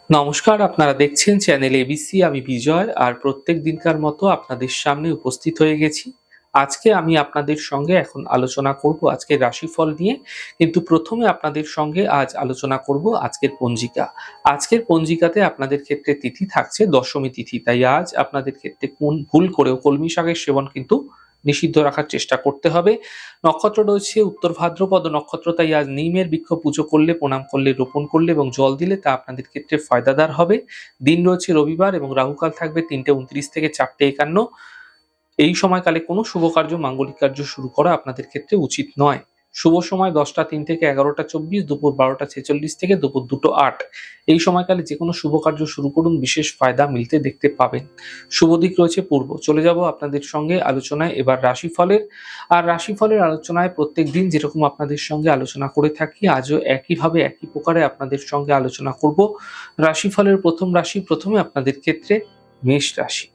নমস্কার, আপনারা দেখছেন চ্যানেল এবিসি। আমি বিজয়, আর প্রত্যেক দিনকার মতো আপনাদের সামনে উপস্থিত হয়ে গেছি। আজকে আমি আপনাদের সঙ্গে এখন আলোচনা করব আজকের রাশিফল নিয়ে। কিন্তু প্রথমে আপনাদের সঙ্গে আজ আলোচনা করব আজকের পঞ্জিকা। আজকের পঞ্জিকাতে আপনাদের ক্ষেত্রে তিথি থাকছে দশমী তিথি, তাই আজ আপনাদের ক্ষেত্রে কোন ভুল করেও কলমি শাকের সেবন কিন্তু নিষিদ্ধ রাখার চেষ্টা করতে হবে। নক্ষত্র রয়েছে উত্তর ভাদ্রপদ নক্ষত্র, তাই আজ নিমের বৃক্ষ পুজো করলে, প্রণাম করলে, রোপণ করলে এবং জল দিলে তা আপনাদের ক্ষেত্রে ফায়দাদার হবে। দিন রয়েছে রবিবার এবং রাহুকাল থাকবে 3:29 থেকে 4:51। এই সময়কালে কোনো শুভ কার্য, মাঙ্গলিক কার্য শুরু করা আপনাদের ক্ষেত্রে উচিত নয়। শুভ সময় 10টা 3 থেকে 11টা 24, দুপুর 12টা 46 থেকে দুপুর 2টো 8। এই সময়কালে যে কোনো শুভ কার্য শুরু করুন, বিশেষ ফায়দা মিলতে দেখতে পাবেন। শুভ দিক রয়েছে পূর্ব। চলে যাব আপনাদের সঙ্গে আলোচনায় এবার রাশিফলের। আর রাশিফলের আলোচনায় প্রত্যেক দিন যেরকম আপনাদের সঙ্গে আলোচনা করে থাকি, আজও একইভাবে একই প্রকারে আপনাদের সঙ্গে আলোচনা করব রাশিফলের প্রথম রাশি। প্রথমে আপনাদের ক্ষেত্রে মেষ রাশি।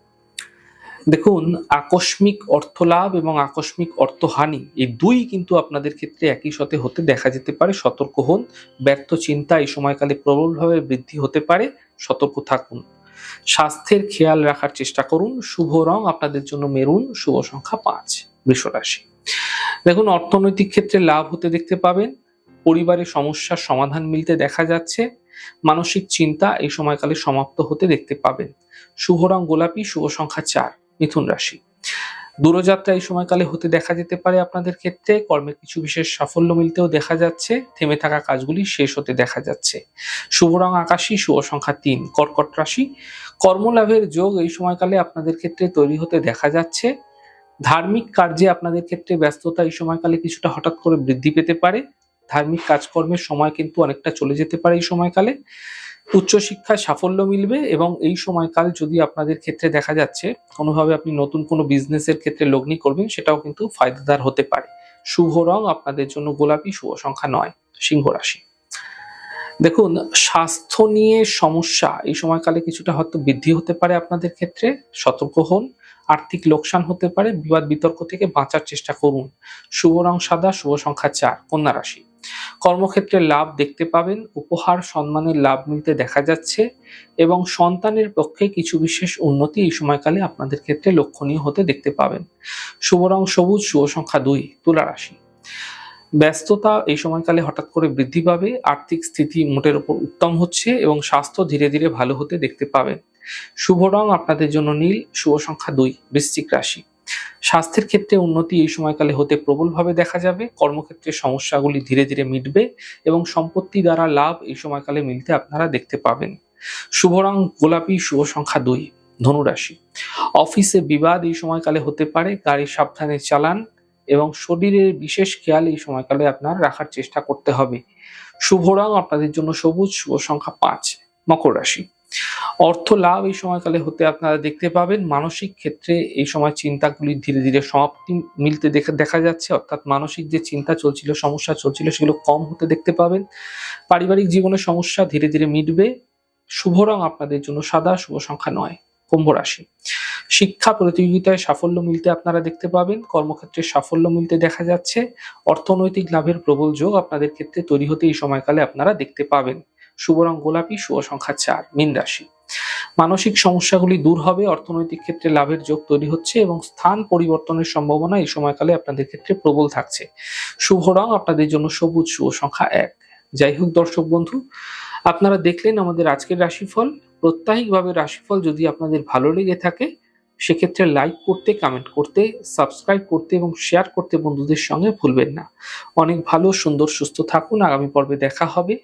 দেখুন, আকস্মিক অর্থলাভ এবং আকস্মিক অর্থহানি এই দুই কিন্তু আপনাদের ক্ষেত্রে একই সাথে হতে দেখা যেতে পারে। সতর্ক হন। ব্যর্থ চিন্তা এই সময়কালে প্রবলভাবে বৃদ্ধি হতে পারে, সতর্ক থাকুন। স্বাস্থ্যের খেয়াল রাখার চেষ্টা করুন। শুভ রং আপনাদের জন্য মেরুন, শুভ সংখ্যা 5। বৃষ রাশি। দেখুন, অর্থনৈতিক ক্ষেত্রে লাভ হতে দেখতে পাবেন। পরিবারের সমস্যার সমাধান মিলতে দেখা যাচ্ছে। মানসিক চিন্তা এই সময়কালে সমাপ্ত হতে দেখতে পাবেন। শুভ রং গোলাপি, শুভ সংখ্যা 4। মিথুন রাশি। দূরযাত্রা এই সময়কালে হতে দেখা যেতে পারে আপনাদের ক্ষেত্রে। কর্মে কিছু বিশেষ সাফল্য মিলতেও দেখা যাচ্ছে। থেমে থাকা কাজগুলি শেষ হতে দেখা যাচ্ছে। শুভ রং আকাশী, শুভ সংখ্যা 3। কর্কট রাশি। কর্মলাভের যোগ এই সময়কালে আপনাদের ক্ষেত্রে তৈরি হতে দেখা যাচ্ছে। ধার্মিক কার্যে আপনাদের ক্ষেত্রে ব্যস্ততা এই সময়কালে কিছুটা হঠাৎ করে বৃদ্ধি পেতে পারে। ধার্মিক কাজকর্মের সময় কিন্তু অনেকটা চলে যেতে পারে এই সময়কালে। উচ্চশিক্ষায় সাফল্য মিলবে এবং এই সময়কাল যদি আপনাদের ক্ষেত্রে দেখা যাচ্ছে কোনোভাবে আপনি নতুন কোনো বিজনেসের ক্ষেত্রে লগ্নি করবেন, সেটাও কিন্তু ফায়দাদার হতে পারে। শুভ রং আপনাদের জন্য গোলাপি, শুভ সংখ্যা 9। সিংহ রাশি। দেখুন, স্বাস্থ্য নিয়ে সমস্যা এই সময়কালে কিছুটা হয়তো বৃদ্ধি হতে পারে আপনাদের ক্ষেত্রে। সতর্ক হন। আর্থিক লোকসান হতে পারে। বিবাদ বিতর্ক থেকে বাঁচার চেষ্টা করুন। শুভ রং সাদা, শুভ সংখ্যা 4। কন্যা রাশি। কর্মক্ষেত্রে লাভ দেখতে পাবেন। উপহার সম্মানের লাভ মিলতে দেখা যাচ্ছে এবং সন্তানের পক্ষে কিছু বিশেষ উন্নতি এই সময়কালে আপনাদের ক্ষেত্রে লক্ষণীয় হতে দেখতে পাবেন। শুভ রং সবুজ, শুভ সংখ্যা 2। তুলা রাশি। ব্যস্ততা এই সময়কালে হঠাৎ করে বৃদ্ধি পাবে। আর্থিক স্থিতি মোটের উপর উত্তম হচ্ছে এবং স্বাস্থ্য ধীরে ধীরে ভালো হতে দেখতে পাবেন। শুভ রং আপনাদের জন্য নীল, শুভ সংখ্যা 2। বৃশ্চিক রাশি। স্বাস্থ্যের ক্ষেত্রে উন্নতি এই সময়কালে হতে প্রবলভাবে দেখা যাবে। কর্মক্ষেত্রে সমস্যাগুলি ধীরে ধীরে মিটবে এবং সম্পত্তি দ্বারা লাভ এই সময়কালে মিলতে আপনারা দেখতে পাবেন। শুভ রং গোলাপি, শুভ সংখ্যা 2। ধনুরাশি। অফিসে বিবাদ এই সময়কালে হতে পারে। গাড়ি সাবধানে চালান এবং শরীরের বিশেষ খেয়াল এই সময়কালে আপনার রাখার চেষ্টা করতে হবে। শুভ রং আপনাদের জন্য সবুজ, শুভ সংখ্যা 5। মকর রাশি। অর্থ লাভ এই সময়কালে হতে আপনারা দেখতে পাবেন। মানসিক ক্ষেত্রে এই সময় চিন্তাগুলি ধীরে ধীরে সমাপ্তি মিলতে দেখা যাচ্ছে, অর্থাৎ মানসিক যে চিন্তা চলছিল, সমস্যা চলছিল, সেগুলো কম হতে দেখতে পাবেন। পারিবারিক জীবনের সমস্যা ধীরে ধীরে মিটবে। শুভ রং আপনাদের জন্য সাদা, শুভ সংখ্যা 9। কুম্ভ রাশি। শিক্ষা প্রতিযোগিতায় সাফল্য মিলতে আপনারা দেখতে পাবেন। কর্মক্ষেত্রে সাফল্য মিলতে দেখা যাচ্ছে। অর্থনৈতিক লাভের প্রবল যোগ আপনাদের ক্ষেত্রে তৈরি হতে এই সময়কালে আপনারা দেখতে পাবেন। শুভ রং গোলাপি, শুভ সংখ্যা 4। মীন রাশি। মানসিক সমস্যাগুলি দূর হবে। অর্থনৈতিক ক্ষেত্রে লাভের যোগ তৈরি হচ্ছে এবং স্থান পরিবর্তনের সম্ভাবনা এই সময়কালে আপনাদের ক্ষেত্রে প্রবল থাকছে। শুভ রং আপনাদের জন্য সবুজ, শুভ সংখ্যা 1। যাই হোক দর্শক বন্ধু, আপনারা দেখলেন আমাদের আজকের রাশিফল। প্রত্যাহিকভাবে রাশিফল যদি আপনাদের ভালো লেগে থাকে, সেক্ষেত্রে লাইক করতে, কমেন্ট করতে, সাবস্ক্রাইব করতে এবং শেয়ার করতে বন্ধুদের সঙ্গে ভুলবেন না। অনেক ভালো, সুন্দর, সুস্থ থাকুন। আগামী পর্বে দেখা হবে।